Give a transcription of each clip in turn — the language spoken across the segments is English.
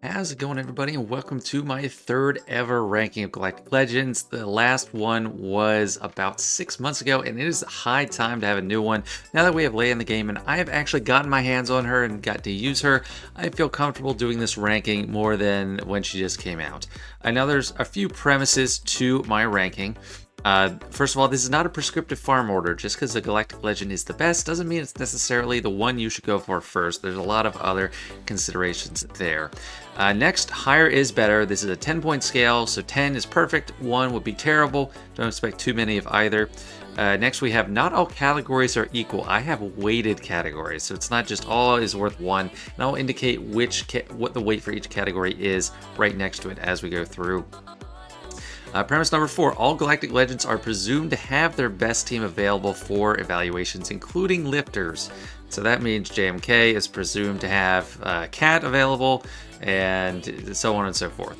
How's it going, everybody, and welcome to my third ever ranking of Galactic Legends. The last one was about 6 months ago, and it is high time to have a new one. Now that we have Leia in the game, and I have actually gotten my hands on her and got to use her, I feel comfortable doing this ranking more than when she just came out. I know there's a few premises to my ranking. First of all, this is not a prescriptive farm order. Just because the Galactic Legend is the best doesn't mean it's necessarily the one you should go for first. There's a lot of other considerations there. Next, higher is better. This is a 10-point scale, so 10 is perfect, 1 would be terrible. Don't expect too many of either. Next, we have not all categories are equal. I have weighted categories, so it's not just all is worth 1, and I'll indicate what the weight for each category is right next to it as we go through. Premise number 4, all Galactic Legends are presumed to have their best team available for evaluations, including lifters. So that means JMK is presumed to have Cat available, and so on and so forth.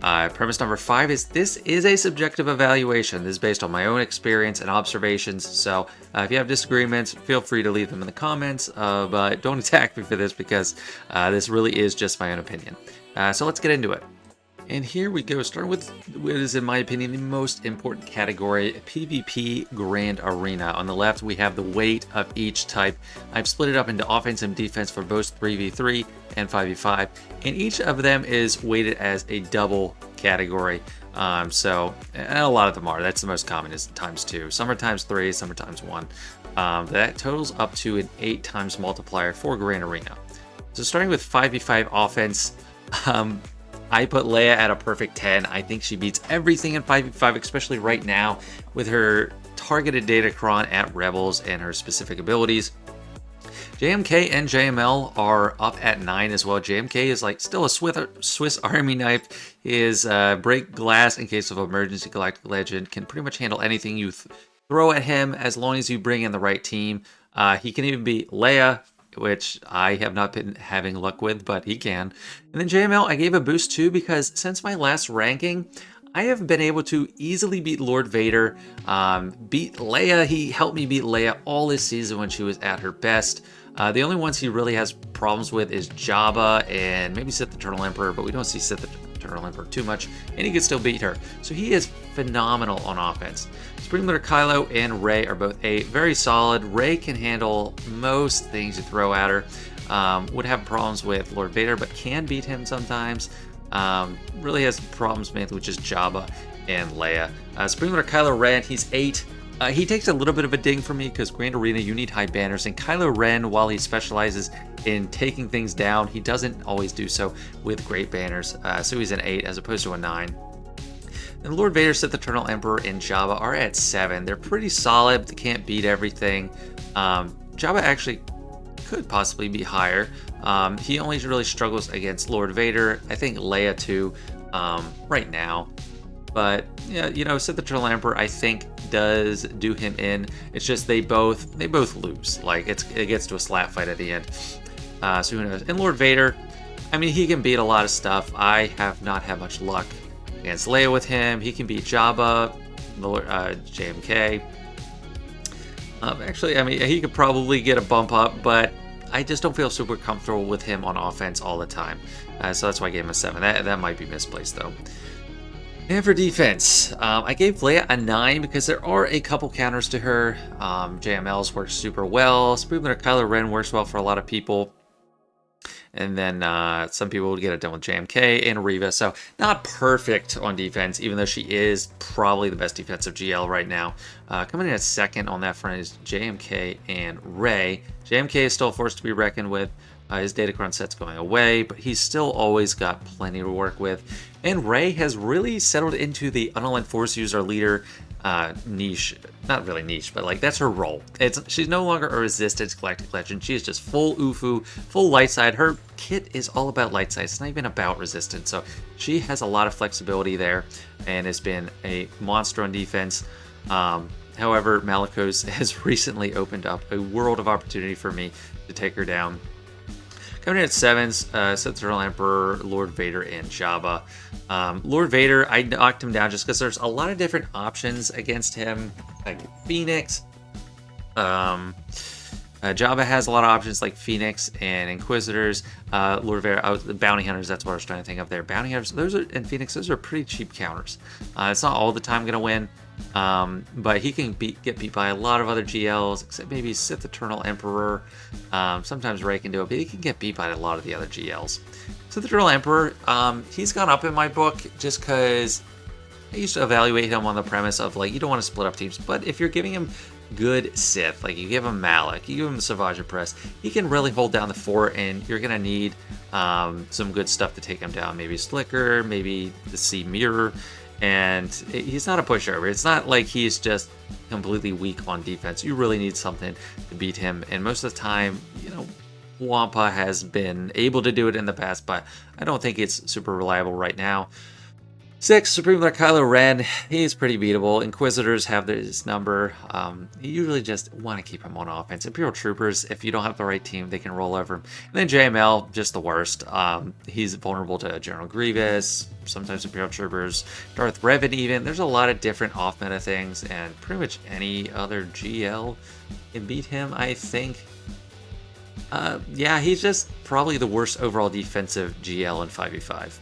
Premise number 5 is this is a subjective evaluation. This is based on my own experience and observations, so if you have disagreements, feel free to leave them in the comments, but don't attack me for this because this really is just my own opinion. So let's get into it. And here we go, starting with what is, in my opinion, the most important category, PvP Grand Arena. On the left, we have the weight of each type. I've split it up into offense and defense for both 3v3 and 5v5, and each of them is weighted as a double category. And a lot of them are. That's the most common, is ×2. Some are ×3, some are ×1. That totals up to an 8 times multiplier for Grand Arena. So starting with 5v5 offense, I put Leia at a perfect 10. I think she beats everything in 5v5, especially right now with her targeted datacron at Rebels and her specific abilities. JMK and JML are up at 9 as well. JMK is like still a Swiss Army knife. His break glass in case of emergency Galactic Legend can pretty much handle anything you throw at him as long as you bring in the right team. He can even beat Leia, which I have not been having luck with, but he can. And then JML, I gave a boost too because since my last ranking, I have been able to easily beat Lord Vader, beat Leia. He helped me beat Leia all this season when she was at her best. The only ones he really has problems with is Jabba and maybe Sith Eternal Emperor, but we don't see Sith Eternal Emperor too much, and he can still beat her. So he is phenomenal on offense. Supreme Leader Kylo and Rey are both 8, very solid. Rey can handle most things you throw at her. Would have problems with Lord Vader, but can beat him sometimes. Really has problems mainly with just Jabba and Leia. Supreme Leader Kylo Ren, he's 8. He takes a little bit of a ding for me because Grand Arena, you need high banners, and Kylo Ren, while he specializes in taking things down, he doesn't always do so with great banners. So he's an 8 as opposed to a 9. And Lord Vader, Sith Eternal Emperor, and Jabba are at 7. They're pretty solid. They can't beat everything. Jabba actually could possibly be higher. He only really struggles against Lord Vader. I think Leia too, right now. But yeah, Sith Eternal Emperor I think does do him in. It's just they both lose. Like it gets to a slap fight at the end. So who knows? And Lord Vader, I mean, he can beat a lot of stuff. I have not had much luck against Leia with him. He can beat Jabba, JMK. Actually, I mean, he could probably get a bump up, but I just don't feel super comfortable with him on offense all the time. So that's why I gave him a 7. That might be misplaced though. And for defense, I gave Leia a 9 because there are a couple counters to her. JML's works super well. Supreme Leader Kylo Ren works well for a lot of people. And then some people would get it done with JMK and Reva. So not perfect on defense, even though she is probably the best defensive GL right now. Coming in at second on that front is JMK and Rey. JMK is still a force to be reckoned with. His datacron set's going away, but he's still always got plenty to work with. And Rey has really settled into the unaligned force user leader niche. Not really niche, but like that's her role. She's no longer a resistance Galactic Legend. She is just full UFU, full light side. Her kit is all about light side. It's not even about resistance. So she has a lot of flexibility there and has been a monster on defense. However, Malicos has recently opened up a world of opportunity for me to take her down. Coming in at 7s, Sith Eternal Emperor, Lord Vader, and Jabba. Lord Vader, I knocked him down just because there's a lot of different options against him, like Phoenix, Jabba has a lot of options like Phoenix and Inquisitors, Lord of Air, the Bounty Hunters, that's what I was trying to think of there. Bounty Hunters, and Phoenix, those are pretty cheap counters. It's not all the time going to win, but he can get beat by a lot of other GLs, except maybe Sith Eternal Emperor. Sometimes Rey can do it, but he can get beat by a lot of the other GLs. Sith Eternal Emperor, he's gone up in my book just because I used to evaluate him on the premise of, like, you don't want to split up teams, but if you're giving him good Sith, like you give him Malak, you give him Savage Press, he can really hold down the fort, and you're going to need some good stuff to take him down. Maybe Slicker, maybe the Sea Mirror, and he's not a pushover. It's not like he's just completely weak on defense. You really need something to beat him, and most of the time, you know, Wampa has been able to do it in the past, but I don't think it's super reliable right now. 6, Supreme Lord Kylo Ren, he's pretty beatable. Inquisitors have his number. You usually just want to keep him on offense. Imperial Troopers, if you don't have the right team, they can roll over him. And then JML, just the worst. He's vulnerable to General Grievous, sometimes Imperial Troopers, Darth Revan even. There's a lot of different off-meta things, and pretty much any other GL can beat him, I think. Yeah, he's just probably the worst overall defensive GL in 5v5.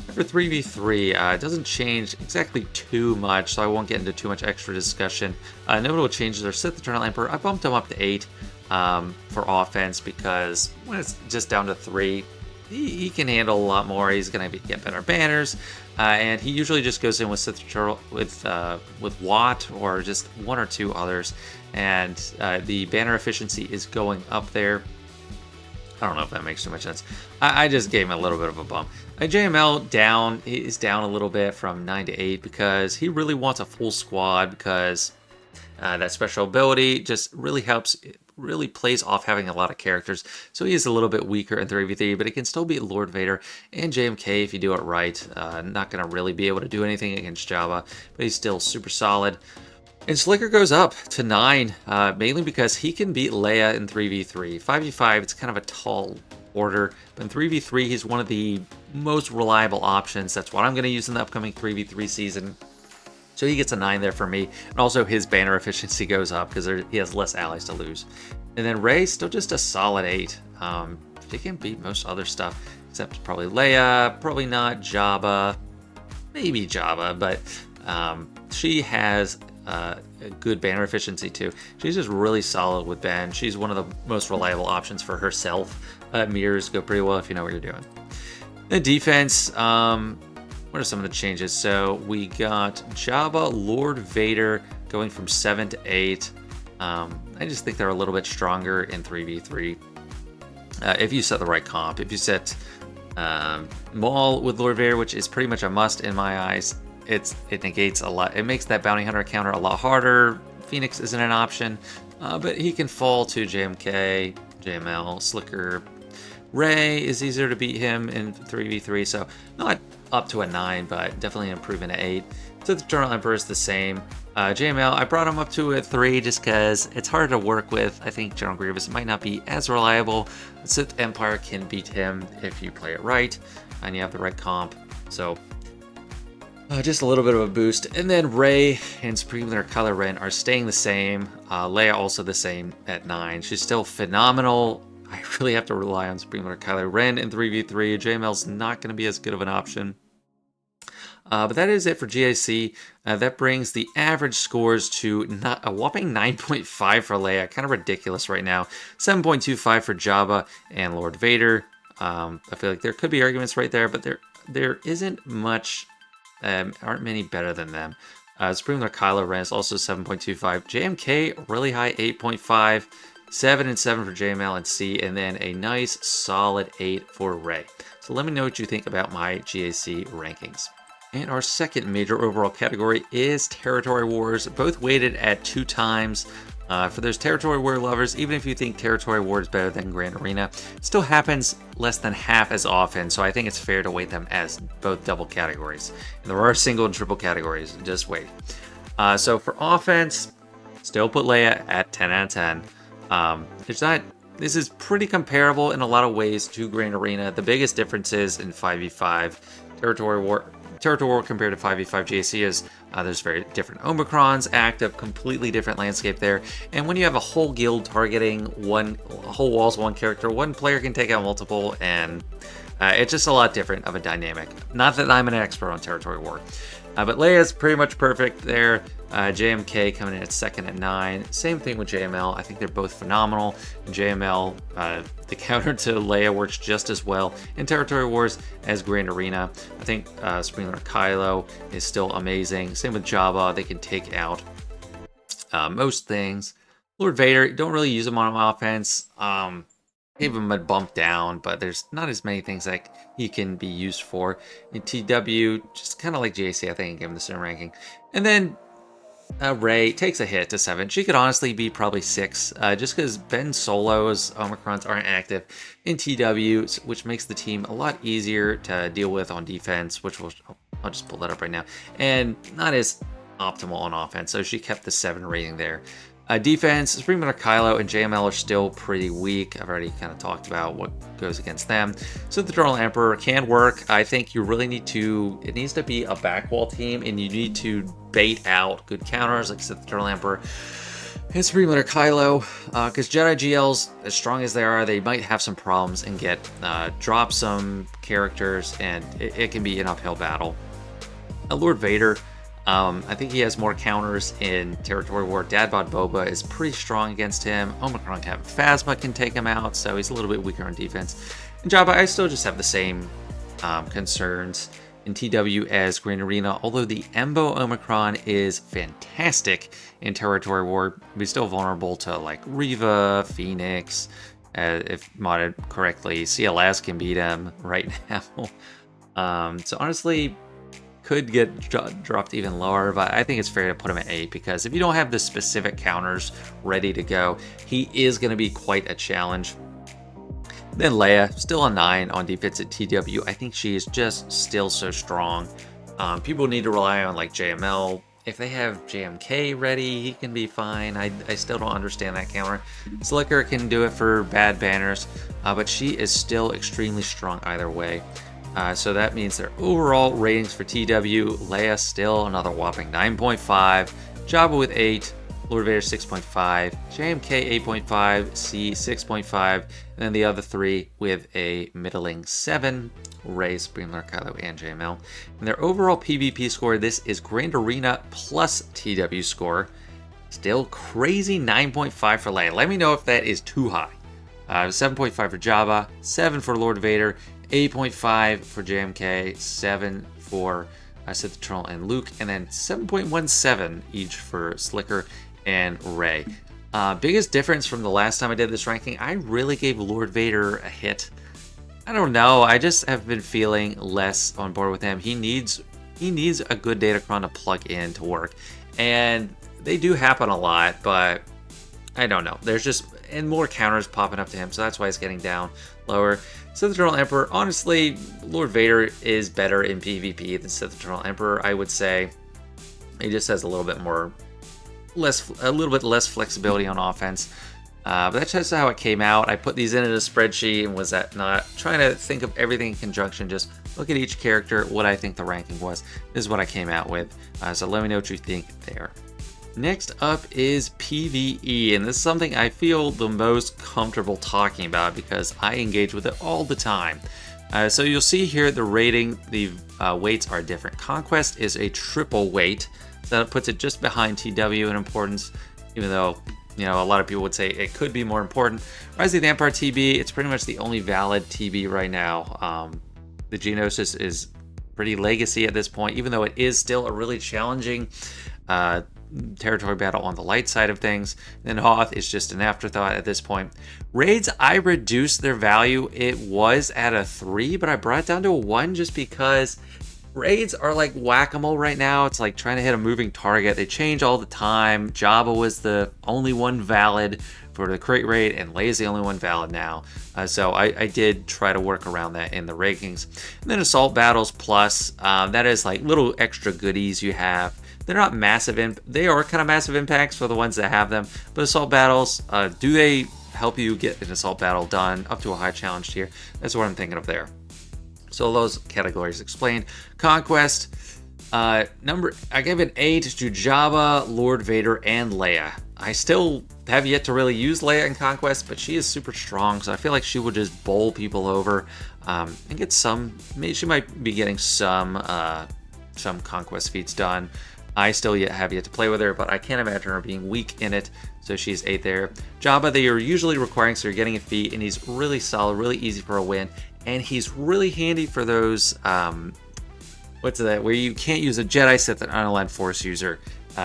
For 3v3, it doesn't change exactly too much, so I won't get into too much extra discussion. Notable changes are Sith Eternal Emperor. I bumped him up to 8 for offense because when it's just down to 3, he can handle a lot more. He's going to get better banners, and he usually just goes in with Sith Eternal, with Watt or just 1 or 2 others, and the banner efficiency is going up there. I don't know if that makes too much sense. I just gave him a little bit of a bump. JML down, he's down a little bit from 9 to 8 because he really wants a full squad, because that special ability just really helps, it really plays off having a lot of characters. So he is a little bit weaker in 3v3, but he can still beat Lord Vader and JMK if you do it right. Not going to really be able to do anything against Jabba, but he's still super solid. And Slicker goes up to 9, mainly because he can beat Leia in 3v3. 5v5, it's kind of a tall order, but in 3v3, he's one of the most reliable options. That's what I'm going to use in the upcoming 3v3 season. So he gets a 9 there for me. And also his banner efficiency goes up because he has less allies to lose. And then Rey, still just a solid 8. He can beat most other stuff, except probably Leia, probably not Jabba, maybe Jabba, but she has a good banner efficiency too. She's just really solid with Ben. She's one of the most reliable options for herself. Mirrors go pretty well if you know what you're doing. The defense, what are some of the changes? So we got Jabba, Lord Vader going from 7 to 8. I just think they're a little bit stronger in 3v3. If you set the right comp. If you set Maul with Lord Vader, which is pretty much a must in my eyes, it negates a lot. It makes that bounty hunter counter a lot harder. Phoenix isn't an option, but he can fall to JMK, JML, Slicker. Rey is easier to beat him in 3v3, so not up to a 9, but definitely an improvement at 8. So the Eternal Emperor is the same. JML, I brought him up to a 3 just because it's hard to work with. I think General Grievous might not be as reliable. Sith Empire can beat him if you play it right and you have the right comp. So just a little bit of a boost. And then Rey and Supreme Leader Kylo Ren are staying the same. Leia also the same at 9. She's still phenomenal. I really have to rely on Supreme Leader Kylo Ren in 3v3. JML's not going to be as good of an option. But that is it for GAC. That brings the average scores to a whopping 9.5 for Leia. Kind of ridiculous right now. 7.25 for Jabba and Lord Vader. I feel like there could be arguments right there, but there isn't much, aren't many better than them. Supreme Lord Kylo Ren is also 7.25. JMK, really high, 8.5. 7 and 7 for JML and C, and then a nice solid 8 for Rey. So let me know what you think about my GAC rankings. And our second major overall category is Territory Wars, both weighted at 2 times. For those Territory War lovers, even if you think Territory War is better than Grand Arena, it still happens less than half as often, so I think it's fair to weight them as both double categories. And there are single and triple categories, just wait. So for offense, still put Leia at 10 out of 10. This is pretty comparable in a lot of ways to Grand Arena. The biggest difference is in 5v5. Territory War compared to 5v5 GAC is there's very different Omicrons active, completely different landscape there. And when you have a whole guild targeting a whole walls, one character, one player can take out multiple, and it's just a lot different of a dynamic. Not that I'm an expert on Territory War. But Leia's pretty much perfect there. JMK coming in at second at 9. Same thing with JML. I think they're both phenomenal. JML, the counter to Leia works just as well in Territory Wars as Grand Arena. I think Sprinkler Kylo is still amazing. Same with Jabba. They can take out most things. Lord Vader, don't really use him on offense. Gave him a bump down, but there's not as many things that he can be used for. In TW, just kind of like JC, I think I gave him the same ranking. And then Rey takes a hit to 7. She could honestly be probably 6, just because Ben Solo's Omicrons aren't active in TW, which makes the team a lot easier to deal with on defense, which I'll just pull that up right now, and not as optimal on offense, so she kept the 7 rating there. Defense, Supreme Leader Kylo and JML are still pretty weak. I've already kind of talked about what goes against them. So the Eternal Emperor can work. I think you really need to, it needs to be a backwall team, and you need to bait out good counters like Sith Eternal Emperor and Supreme Leader Kylo, because Jedi GLs, as strong as they are, they might have some problems and get drop some characters, and it can be an uphill battle. Lord Vader, I think he has more counters in Territory War. Dadbod Boba is pretty strong against him. Omicron Phasma can take him out, so he's a little bit weaker on defense. And Jabba, I still just have the same concerns in TW as Grand Arena, although the Embo Omicron is fantastic in Territory War. He's still vulnerable to like Reva, Phoenix, if modded correctly. CLS can beat him right now. So honestly, could get dropped even lower, but I think it's fair to put him at 8, because if you don't have the specific counters ready to go, he is going to be quite a challenge. Then Leia, still a 9 on defense at TW. I think she is just still so strong. People need to rely on like JML. If they have JMK ready, he can be fine. I still don't understand that counter. Slicker can do it for bad banners, but she is still extremely strong either way. So that means their overall ratings for TW, Leia still another whopping 9.5, Jabba with 8, Lord Vader 6.5, JMK 8.5, C 6.5, and then the other 3 with a middling 7, Rey, Supreme Lord Kylo, and JML. And their overall PvP score, this is Grand Arena plus TW score, still crazy 9.5 for Leia. Let me know if that is too high. 7.5 for Jabba, 7 for Lord Vader, 8.5 for JMK, 7 for Sith Eternal and Luke, and then 7.17 each for Slicker and Rey. Biggest difference from the last time I did this ranking, I really gave Lord Vader a hit. I don't know, I just have been feeling less on board with him. He needs a good datacron to plug in to work, and they do happen a lot, but I don't know. There's just and more counters popping up to him, so that's why he's getting down lower. Sith Eternal Emperor, honestly, Lord Vader is better in PvP than Sith Eternal Emperor, I would say. He just has a little bit less flexibility on offense. But that's just how it came out. I put these in a spreadsheet and was not trying to think of everything in conjunction, just look at each character, what I think the ranking was. This is what I came out with. So let me know what you think there. Next up is PvE, and this is something I feel the most comfortable talking about because I engage with it all the time. So you'll see here the rating, the weights are different. Conquest is a triple weight, so that puts it just behind TW in importance, even though a lot of people would say it could be more important. Rise of the Empire TB, it's pretty much the only valid TB right now. The Geonosis is pretty legacy at this point, even though it is still a really challenging territory battle on the light side of things. Then Hoth is just an afterthought at this point. Raids, I reduced their value. It was at a 3, but I brought it down to a 1 just because raids are like whack-a-mole right now. It's like trying to hit a moving target. They change all the time. Jabba was the only one valid for the crate raid, and Leia's the only one valid now. So I did try to work around that in the rankings. And then Assault Battles Plus, that is like little extra goodies you have. They're not massive, they are kind of massive impacts for the ones that have them, but Assault Battles, do they help you get an Assault Battle done up to a high challenge tier? That's what I'm thinking of there. So those categories explained. Conquest, I gave an 8 to Jabba, Lord Vader, and Leia. I still have yet to really use Leia in Conquest, but she is super strong, so I feel like she would just bowl people over and get some. Maybe she might be getting some Conquest feats done. I still have yet to play with her, but I can't imagine her being weak in it, so she's 8 there. Jabba, they are usually requiring, so you're getting a feat, and he's really solid, really easy for a win, and he's really handy for those, what's that, where you can't use a Jedi Sith and unaligned Force user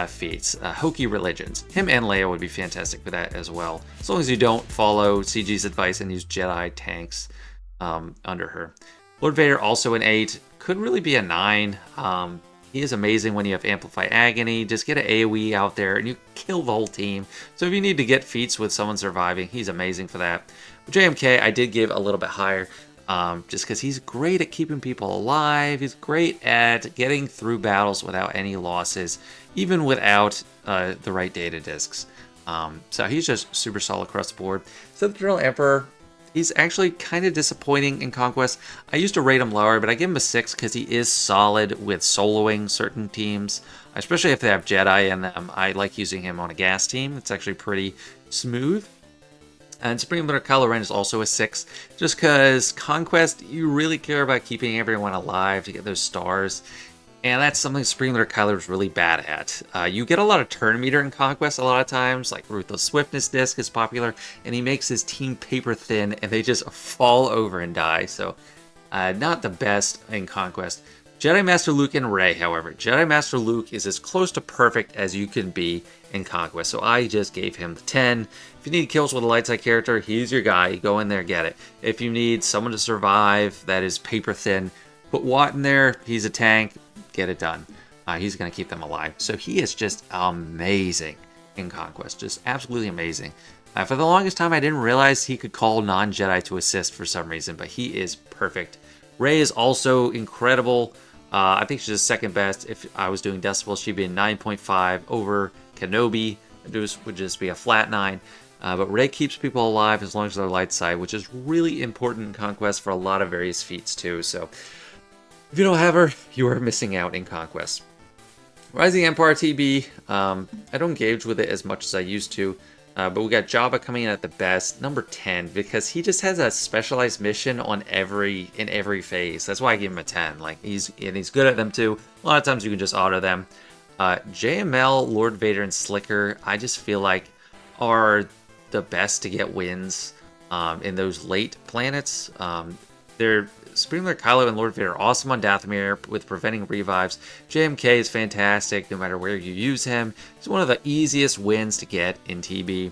feats. Hokey Religions. Him and Leia would be fantastic for that as well, as long as you don't follow CG's advice and use Jedi tanks under her. Lord Vader, also an 8, could really be a 9. He is amazing when you have Amplify Agony. Just get an AoE out there and you kill the whole team. So if you need to get feats with someone surviving, he's amazing for that. But JMK, I did give a little bit higher, just because he's great at keeping people alive. He's great at getting through battles without any losses, even without the right data discs. So he's just super solid across the board. So the Eternal Emperor, he's actually kind of disappointing in Conquest. I used to rate him lower, but I give him a 6 because he is solid with soloing certain teams, especially if they have Jedi in them. I like using him on a gas team. It's actually pretty smooth. And Supreme Leader Kylo Ren is also a 6, just because Conquest, you really care about keeping everyone alive to get those stars. And that's something Supreme Leader Kylo is really bad at. You get a lot of turn meter in Conquest a lot of times, like Ruthless Swiftness disc is popular, and he makes his team paper thin, and they just fall over and die. So, not the best in Conquest. Jedi Master Luke and Rey, however. Jedi Master Luke is as close to perfect as you can be in Conquest, so I just gave him the 10. If you need kills with a light side character, he's your guy. Go in there, get it. If you need someone to survive that is paper thin, put Watt in there. He's a tank. Get it done. He's going to keep them alive. So he is just amazing in Conquest. Just absolutely amazing. For the longest time, I didn't realize he could call non-Jedi to assist for some reason, but he is perfect. Rey is also incredible. I think she's the second best. If I was doing decibels, she'd be a 9.5 over Kenobi. It would just be a flat 9. But Rey keeps people alive as long as they're light side, which is really important in Conquest for a lot of various feats too. So if you don't have her, you are missing out in Conquest. Rising Empire TB, I don't engage with it as much as I used to. But we got Jabba coming in at the best, number 10, because he just has a specialized mission in every phase. That's why I give him a 10. Like he's good at them too. A lot of times you can just auto them. JML, Lord Vader, and Slicker, I just feel like are the best to get wins in those late planets. They're Supreme Leader Kylo and Lord Vader are awesome on Dathomir with preventing revives. JMK is fantastic no matter where you use him. He's one of the easiest wins to get in TB.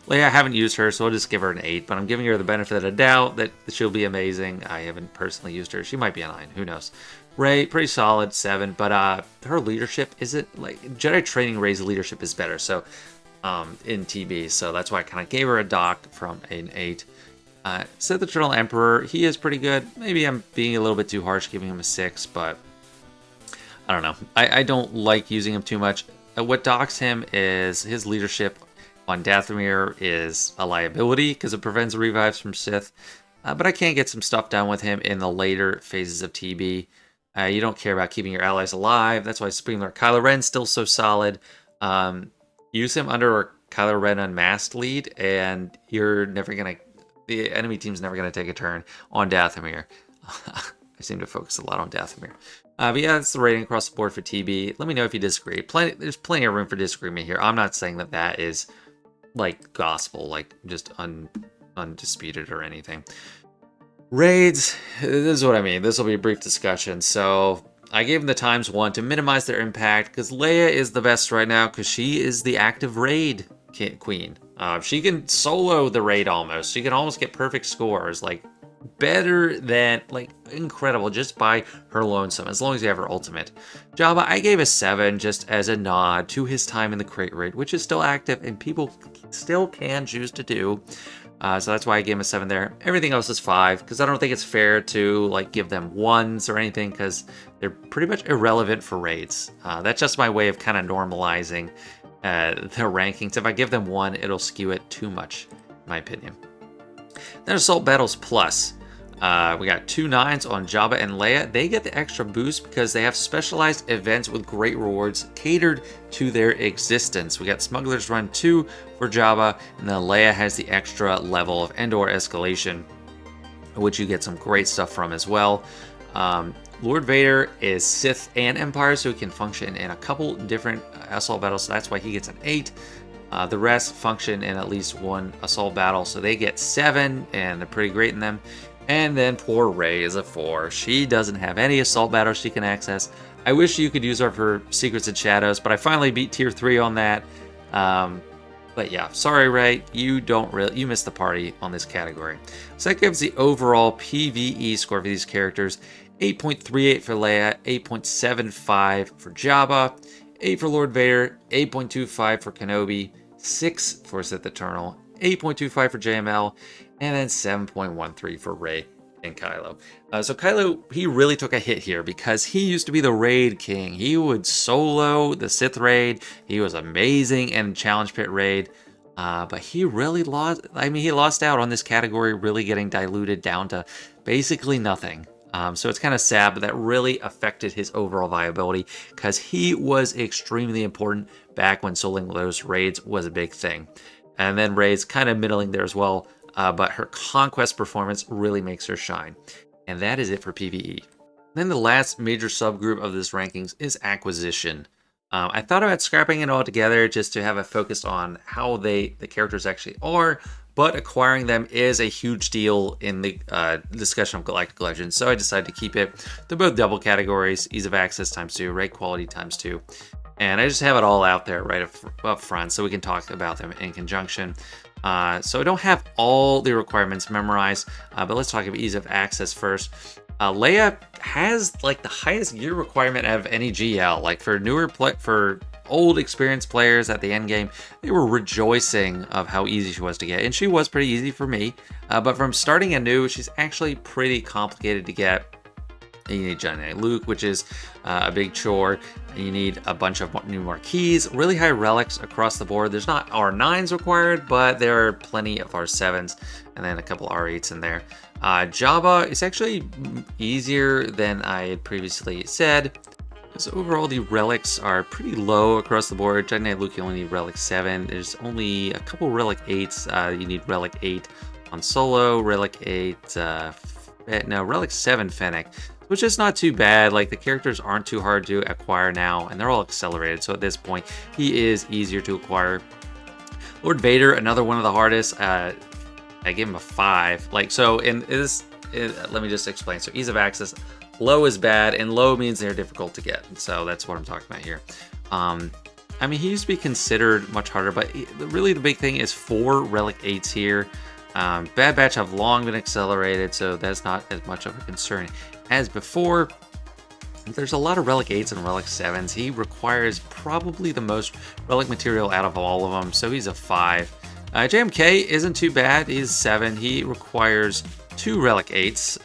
Leia, I haven't used her, so I'll just give her an 8, but I'm giving her the benefit of the doubt that she'll be amazing. I haven't personally used her. She might be a 9. Who knows? Rey, pretty solid, 7, but her leadership isn't, like, Jedi training Rey's leadership is better, so, in TB, so that's why I kind of gave her a dock from an 8. Sith Eternal Emperor, he is pretty good. Maybe I'm being a little bit too harsh giving him a 6, but I don't know. I don't like using him too much. What docks him is his leadership on Dathomir is a liability because it prevents revives from Sith. But I can get some stuff done with him in the later phases of TB. You don't care about keeping your allies alive. That's why Supreme Lord Kylo Ren's still so solid. Use him under a Kylo Ren Unmasked lead, and you're never going to... The enemy team's never going to take a turn on Dathomir. I seem to focus a lot on Dathomir. But yeah, that's the rating across the board for TB. Let me know if you disagree. There's plenty of room for disagreement here. I'm not saying that is like gospel, like just undisputed or anything. Raids, this is what I mean. This will be a brief discussion. So I gave them the ×1 to minimize their impact because Leia is the best right now because she is the active raid queen. She can solo the raid almost. She can almost get perfect scores, like better than, like incredible just by her lonesome, as long as you have her ultimate. Jabba, I gave a 7 just as a nod to his time in the crate raid, which is still active and people still can choose to do. So that's why I gave him a 7 there. Everything else is 5 because I don't think it's fair to like give them 1s or anything because they're pretty much irrelevant for raids. That's just my way of kind of normalizing their rankings. If I give them 1, it'll skew it too much, in my opinion. Then Assault Battles Plus. We got 2 9s on Jabba and Leia. They get the extra boost because they have specialized events with great rewards catered to their existence. We got Smuggler's Run 2 for Jabba, and then Leia has the extra level of Endor Escalation, which you get some great stuff from as well. Lord Vader is Sith and Empire, so he can function in a couple different assault battles, so that's why he gets an 8. The rest function in at least one assault battle, so they get 7, and they're pretty great in them. And then poor Rey is a 4. She doesn't have any assault battles she can access. I wish you could use her for Secrets and Shadows, but I finally beat tier 3 on that. But yeah, sorry Rey, you missed the party on this category. So that gives the overall PvE score for these characters: 8.38 for Leia, 8.75 for Jabba, 8 for Lord Vader, 8.25 for Kenobi, 6 for Sith Eternal, 8.25 for JML, and then 7.13 for Rey and Kylo. So Kylo, he really took a hit here because he used to be the raid king. He would solo the Sith raid. He was amazing in Challenge Pit raid. But he really lost. I mean, he lost out on this category, really getting diluted down to basically nothing. So it's kind of sad, but that really affected his overall viability because he was extremely important back when soloing those raids was a big thing. And then Rey's kind of middling there as well, but her conquest performance really makes her shine. And that is it for PvE. Then the last major subgroup of this rankings is acquisition. I thought about scrapping it all together just to have a focus on how the characters actually are, but acquiring them is a huge deal in the discussion of Galactic Legends, so I decided to keep it. They're both double categories: ease of access ×2, raid quality ×2. And I just have it all out there right up front so we can talk about them in conjunction. So I don't have all the requirements memorized, but let's talk about ease of access first. Leia has like the highest gear requirement of any GL. Like for old experienced players at the end game, they were rejoicing of how easy she was to get, and she was pretty easy for me. But from starting anew, she's actually pretty complicated to get. You need Jedi Knight Luke, which is a big chore. You need a bunch of new marquees, really high relics across the board. There's not R9s required, but there are plenty of R7s, and then a couple R8s in there. Jabba is actually easier than I had previously said, because overall the relics are pretty low across the board. Jedi Knight Luke, you only need relic 7. There's only a couple relic 8s. You need relic 8 on Solo, relic 8, relic 7 Fennec, which is not too bad. Like, the characters aren't too hard to acquire now, and they're all accelerated, so at this point he is easier to acquire. Lord Vader, another one of the hardest. I gave him a 5. Like, so in this, let me just explain. So ease of access, low is bad, and low means they're difficult to get. So that's what I'm talking about here. I mean, he used to be considered much harder, but really the big thing is 4 relic 8s here. Bad Batch have long been accelerated, so that's not as much of a concern as before. There's a lot of relic 8s and relic 7s. He requires probably the most relic material out of all of them, so he's a 5. JMK isn't too bad. He's 7. He requires 2 relic 8s,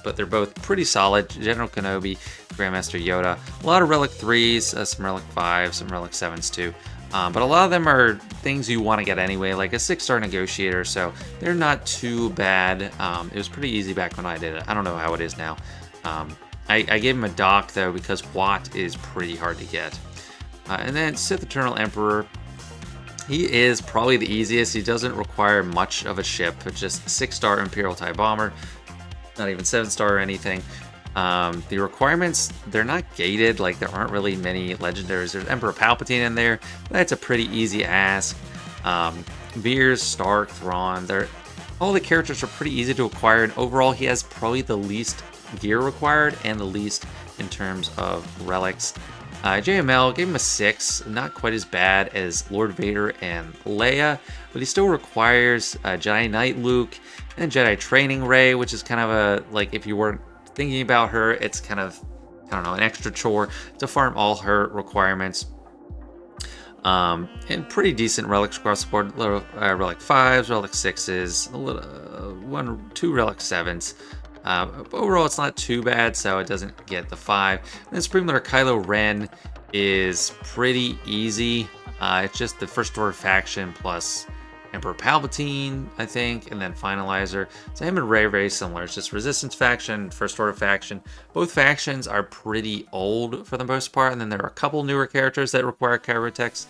but they're both pretty solid. General Kenobi, Grandmaster Yoda. A lot of relic 3s, some relic 5s, some relic 7s too. But a lot of them are things you want to get anyway, like a 6-star negotiator, so they're not too bad. It was pretty easy back when I did it. I don't know how it is now. I gave him a dock though, because Watt is pretty hard to get. And then Sith Eternal Emperor, he is probably the easiest. He doesn't require much of a ship, but just 6-star Imperial TIE Bomber, not even 7-star or anything. The requirements, they're not gated. Like, there aren't really many legendaries. There's Emperor Palpatine in there. That's a pretty easy ask. Veers, Stark, Thrawn, all the characters are pretty easy to acquire, and overall he has probably the least gear required and the least in terms of relics. JML gave him a 6, not quite as bad as Lord Vader and Leia, but he still requires Jedi Knight Luke and Jedi Training Rey, which is kind of a, like, if you weren't thinking about her, it's kind of, I don't know, an extra chore to farm all her requirements. And pretty decent relics across the board. Relic 5s, relic 6s, 2 relic 7s. Overall, it's not too bad, so it doesn't get the 5. And then Supreme Leader Kylo Ren is pretty easy. It's just the First Order faction plus Emperor Palpatine, I think, and then Finalizer. So him and Rey very similar. It's just Resistance faction, First Order faction. Both factions are pretty old for the most part, and then there are a couple newer characters that require Chirotex.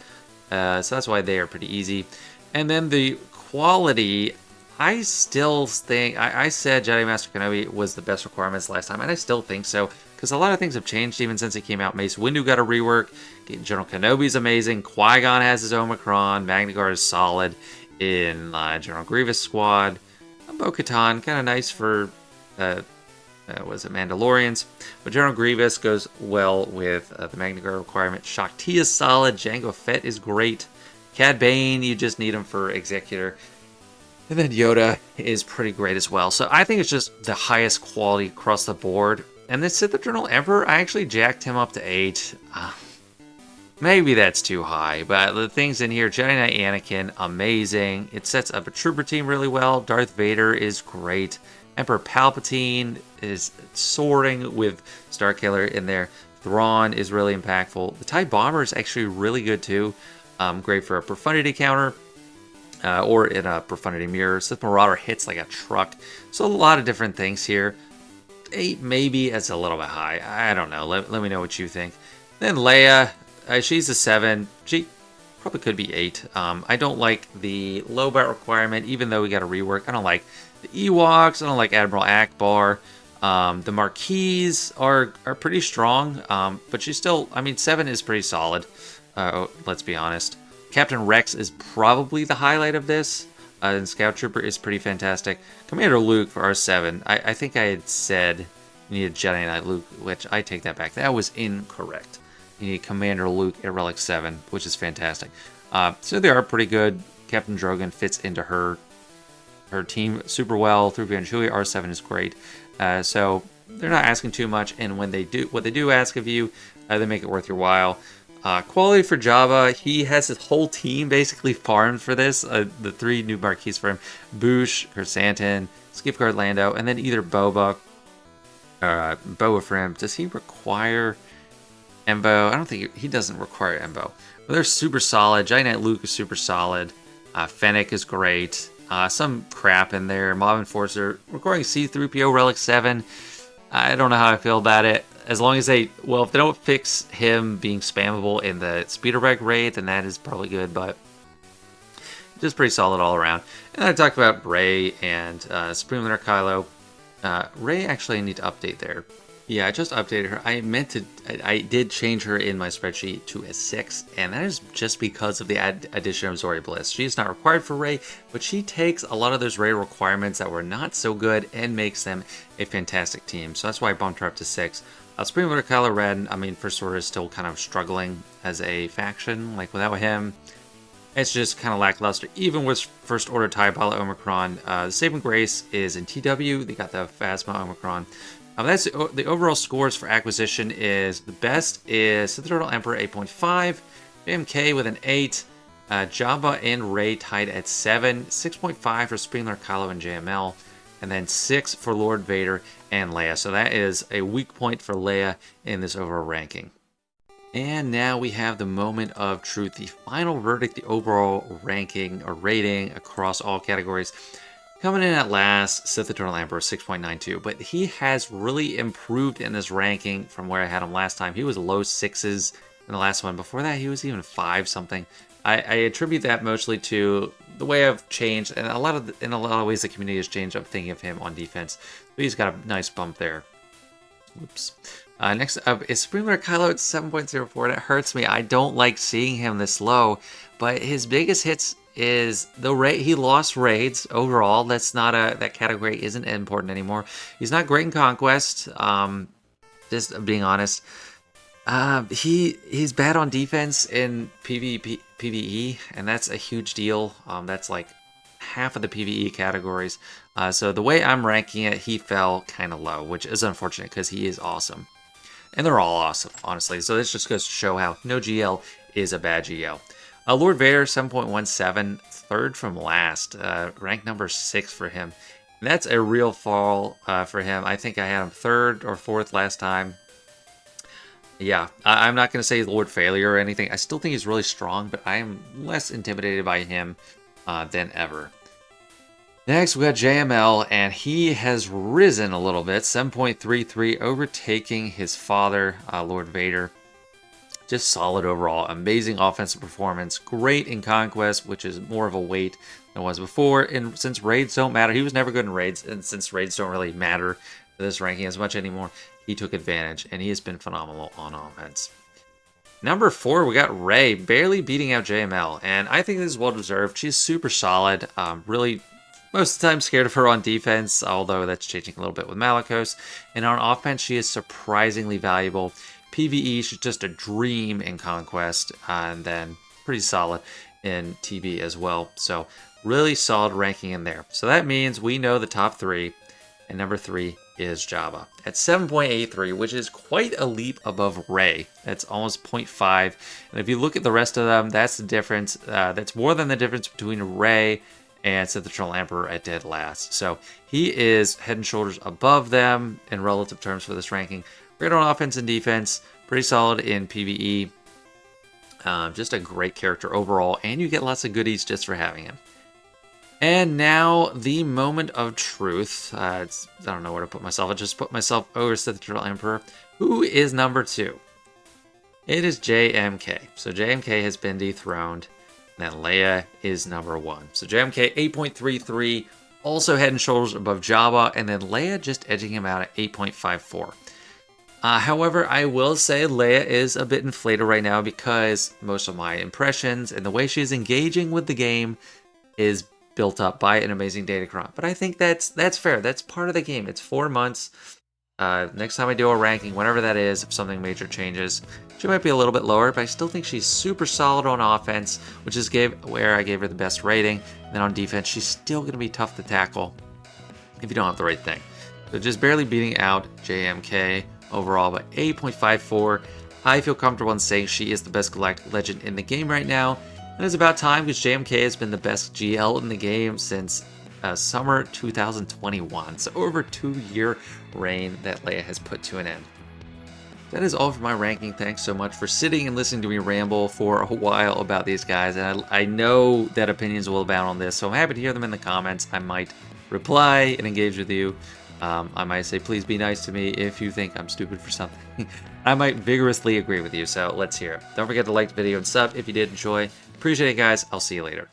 So that's why they are pretty easy. And then the quality, I still think, I said Jedi Master Kenobi was the best requirements last time, and I still think so, because a lot of things have changed even since it came out. Mace Windu got a rework, General Kenobi's amazing, Qui-Gon has his Omicron, Magna Guard is solid in General Grievous squad, Bo-Katan, kind of nice for, was it Mandalorians, but General Grievous goes well with the Magna Guard requirement. Shaak Ti is solid, Jango Fett is great, Cad Bane, you just need him for Executor. And then Yoda is pretty great as well. So I think it's just the highest quality across the board. And this Sith Eternal Emperor, I actually jacked him up to 8. Maybe that's too high, but the things in here, Jedi Knight Anakin, amazing. It sets up a trooper team really well. Darth Vader is great. Emperor Palpatine is soaring with Starkiller in there. Thrawn is really impactful. The TIE Bomber is actually really good too. Great for a profundity counter. Or in a profundity mirror. Sith Marauder hits like a truck. So a lot of different things here. 8 maybe as a little bit high. I don't know. Let me know what you think. Then Leia, she's a 7. She probably could be 8. I don't like the low bat requirement, even though we got a rework. I don't like the Ewoks. I don't like Admiral Akbar. The Marquis are pretty strong, but she's still, I mean, 7 is pretty solid. Let's be honest. Captain Rex is probably the highlight of this, and Scout Trooper is pretty fantastic. Commander Luke for R7, I think I had said you needed Jedi Knight Luke, which I take that back. That was incorrect. You need Commander Luke at Relic 7, which is fantastic. So they are pretty good. Captain Drogon fits into her team super well. 3PO and Chewie, R7 is great. So they're not asking too much, and when they do, what they do ask of you, they make it worth your while. Quality for Jabba, he has his whole team basically farmed for this. The 3 new Marquis for him. Boosh, Chrysanthemum, Skipguard Lando, and then either Boba for him. Does he require Embo? I don't think he doesn't require Embo. But they're super solid. Jedi Knight Luke is super solid. Fennec is great. Some crap in there. Mob Enforcer, requiring C-3PO Relic 7. I don't know how I feel about it. As long as they, well, if they don't fix him being spammable in the Speeder Reg raid, then that is probably good, but just pretty solid all around. And I talked about Rey and Supreme Leader Kylo. Rey, actually, I need to update there. Yeah, I just updated her. I did change her in my spreadsheet to a 6, and that is just because of the addition of Zori Bliss. She is not required for Rey, but she takes a lot of those Rey requirements that were not so good and makes them a fantastic team. So that's why I bumped her up to 6. Supreme Leader Kylo Ren, I mean, First Order is still kind of struggling as a faction. Like, without him, it's just kind of lackluster. Even with First Order TIE Pilot Omicron, the Saving Grace is in TW. They got the Phasma Omicron. That's the overall scores for acquisition is the best is Sith Eternal Emperor 8.5, JMK with an 8, Jabba and Rey tied at 7, 6.5 for Supreme Leader Kylo and JML, and then 6 for Lord Vader and Leia. So that is a weak point for Leia in this overall ranking. And now we have the moment of truth, the final verdict, the overall ranking or rating across all categories. Coming in at last, Sith Eternal Emperor 6.92, but he has really improved in this ranking from where I had him last time. He was low 6s in the last one. Before that, he was even 5 something. I attribute that mostly to the way I've changed, and in a lot of ways the community has changed. I'm thinking of him on defense, but he's got a nice bump there. Whoops. Next up is Supreme Leader Kylo at 7.04. That hurts me. I don't like seeing him this low, but his biggest hits is he lost raids overall. That's not that category isn't important anymore. He's not great in Conquest. Just being honest. He's bad on defense in PvE, and that's a huge deal. That's like half of the PvE categories. So the way I'm ranking it, he fell kind of low, which is unfortunate because he is awesome. And they're all awesome, honestly. So this just goes to show how no GL is a bad GL. Lord Vader, 7.17, third from last, rank number 6 for him. And that's a real fall for him. I think I had him 3rd or 4th last time. Yeah, I'm not going to say Lord Failure or anything. I still think he's really strong, but I am less intimidated by him than ever. Next, we got JML, and he has risen a little bit, 7.33, overtaking his father, Lord Vader. Just solid overall. Amazing offensive performance. Great in Conquest, which is more of a weight than it was before. And since raids don't matter, he was never good in raids. And since raids don't really matter for this ranking as much anymore, he took advantage. And he has been phenomenal on offense. Number 4, we got Rey, barely beating out JML. And I think this is well-deserved. She's super solid. Really, most of the time scared of her on defense, although that's changing a little bit with Malicos. And on offense, she is surprisingly valuable. PvE, she's just a dream in Conquest, and then pretty solid in TB as well. So really solid ranking in there. So that means we know the top 3, and number 3 is Jabba at 7.83, which is quite a leap above Rey. That's almost 0.5. And if you look at the rest of them, that's the difference. That's more than the difference between Rey and Sith Eternal Emperor at dead last. So he is head and shoulders above them in relative terms for this ranking. Great on offense and defense, pretty solid in PvE. Just a great character overall, and you get lots of goodies just for having him. And now, the moment of truth. I don't know where to put myself. I just put myself over Sith Eternal Emperor. Who is number 2? It is JMK. So JMK has been dethroned. And then Leia is number 1. So JMK, 8.33, also head and shoulders above Jabba, and then Leia just edging him out at 8.54. However, I will say Leia is a bit inflated right now because most of my impressions and the way she's engaging with the game is built up by an amazing datacron. But I think that's fair. That's part of the game. It's 4 months. Next time I do a ranking, whenever that is, if something major changes, she might be a little bit lower, but I still think she's super solid on offense, which is where I gave her the best rating. And then on defense, she's still going to be tough to tackle if you don't have the right thing. So just barely beating out JMK overall, but 8.54. I feel comfortable in saying she is the best Galactic Legend in the game right now. And it's about time because JMK has been the best GL in the game since summer 2021. So over 2-year reign that Leia has put to an end. That is all for my ranking. Thanks so much for sitting and listening to me ramble for a while about these guys. And I know that opinions will abound on this, so I'm happy to hear them in the comments. I might reply and engage with you. I might say, please be nice to me if you think I'm stupid for something. I might vigorously agree with you, so let's hear it. Don't forget to like the video and sub if you did enjoy. Appreciate it, guys. I'll see you later.